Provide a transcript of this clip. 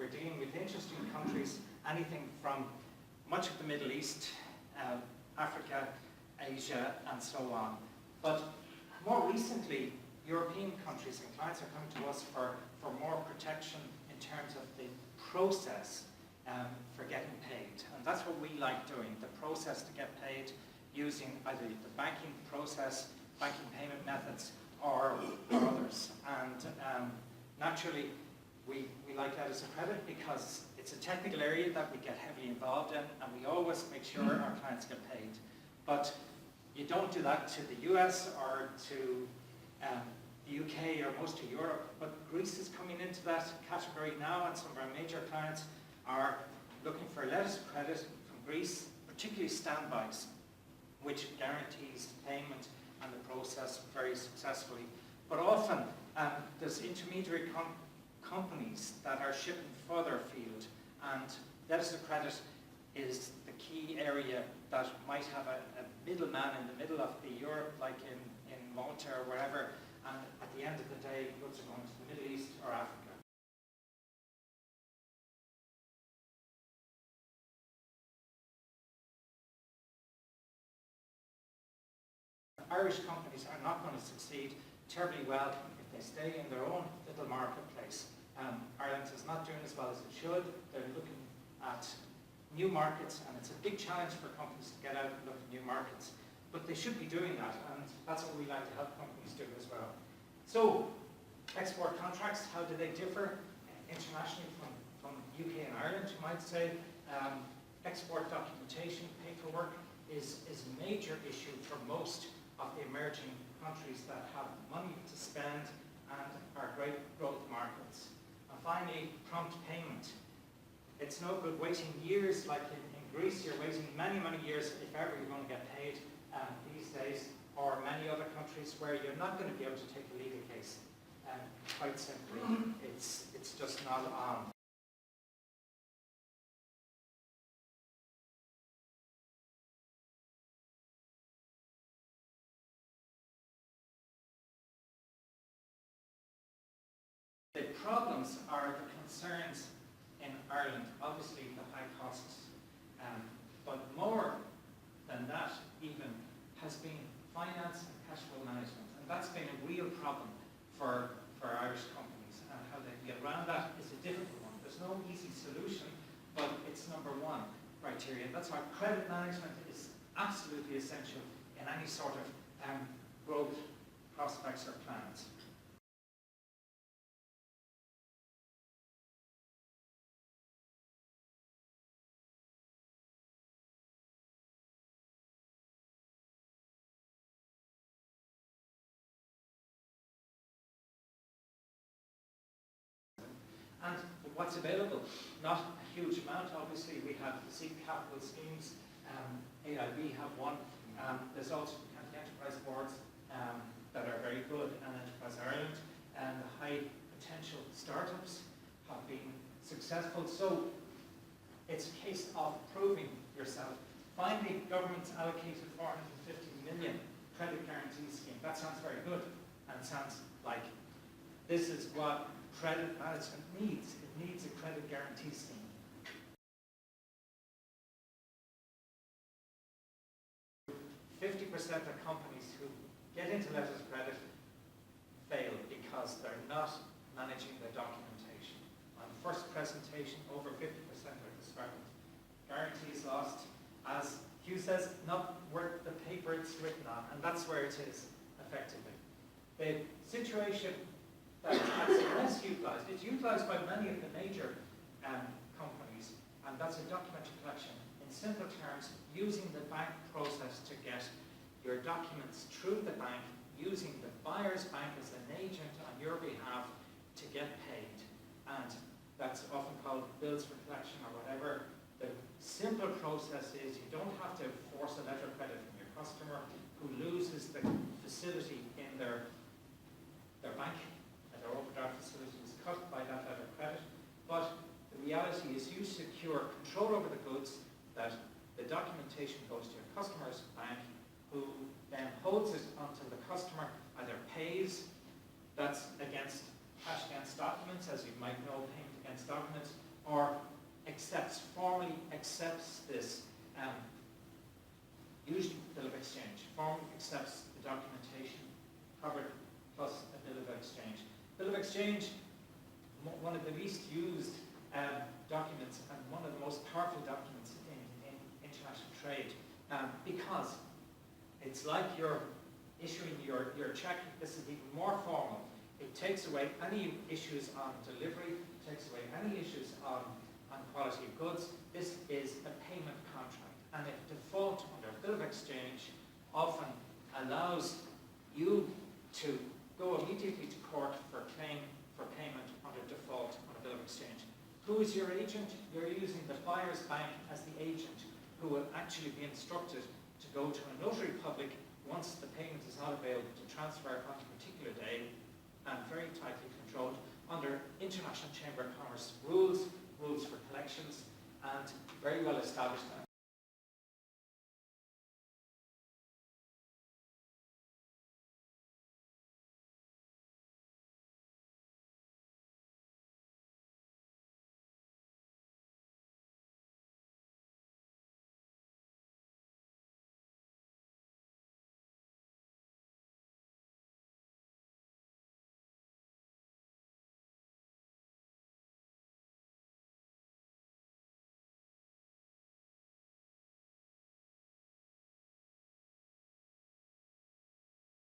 We're dealing with interesting countries, anything from much of the Middle East, Africa, Asia, and so on. But more recently, European countries and clients are coming to us for more protection in terms of the process for getting paid. And that's what we like doing, the process to get paid using either the banking process, banking payment methods, or others. And naturally, we like letters of credit because it's a technical area that we get heavily involved in, and we always make sure our clients get paid. But you don't do that to the US or to the UK or most of Europe, but Greece is coming into that category now, and some of our major clients are looking for letters of credit from Greece, particularly standbys, which guarantees payment and the process very successfully. But often there's intermediary companies that are shipping further afield, and letters of credit is the key area that might have a middleman in the middle of the Europe, like in Malta or wherever, and at the end of the day, goods are going to the Middle East or Africa. Irish companies are not going to succeed terribly well if they stay in their own little marketplace. Ireland is not doing as well as it should. They're looking at new markets, and it's a big challenge for companies to get out and look at new markets. But they should be doing that, and that's what we like to help companies do as well. So, export contracts, how do they differ internationally from UK and Ireland, you might say? Export documentation, paperwork is a major issue for most of the emerging countries that have money to spend and are great growth markets. And finally, prompt payment. It's no good waiting years, like in Greece, you're waiting many, many years if ever you're going to get paid these days, or many other countries where you're not going to be able to take a legal case. Quite simply, it's just not on. The problems are the concerns in Ireland, obviously the high costs, but more than that even has been finance and cash flow management, and that's been a real problem for Irish companies, and how they get around that is a difficult one. There's no easy solution, but it's number one criteria. That's why credit management is absolutely essential in any sort of growth prospects or plans. And what's available? Not a huge amount, obviously. We have the seed capital schemes, AIB have one. There's also county enterprise boards that are very good, and Enterprise Ireland, and the high potential startups have been successful. So it's a case of proving yourself. Finally, government's allocated 450 million credit guarantee scheme. That sounds very good, and sounds like this is what credit management needs. It needs a credit guarantee scheme. % of companies who get into letters of credit fail because they're not managing their documentation. On first presentation, over 50% are discrepant. Guarantee is lost. As Hugh says, not worth the paper it's written on, and that's where it is, effectively. The situation that's less utilised, it's utilised by many of the major companies, and that's a documentary collection. In simple terms, using the bank process to get your documents through the bank, using the buyer's bank as an agent on your behalf to get paid. And that's often called bills for collection or whatever. The simple process is you don't have to force a letter of credit from your customer who loses the facility in their bank, and their overdraft facility is cut by that letter of credit. But the reality is you secure control over the goods, that the documentation goes to your customer's bank, who then holds it until the customer either pays, that's against cash against documents, as you might know, payment against documents, or formally accepts this, usually bill of exchange, formally accepts the documentation covered plus a bill of exchange. Bill of exchange, one of the least used documents and one of the most powerful documents in international trade, because it's like you're issuing your check. This is even more formal. It takes away any issues on delivery, it takes away any issues on quality of goods. This is a payment contract, and a default under bill of exchange often allows you to go immediately to court for payment under default on a bill of exchange. Who is your agent? You're using the buyer's bank as the agent, who will actually be instructed to go to a notary public once the payment is not available to transfer on a particular day, and very tightly controlled under International Chamber of Commerce rules for collections, and very well established.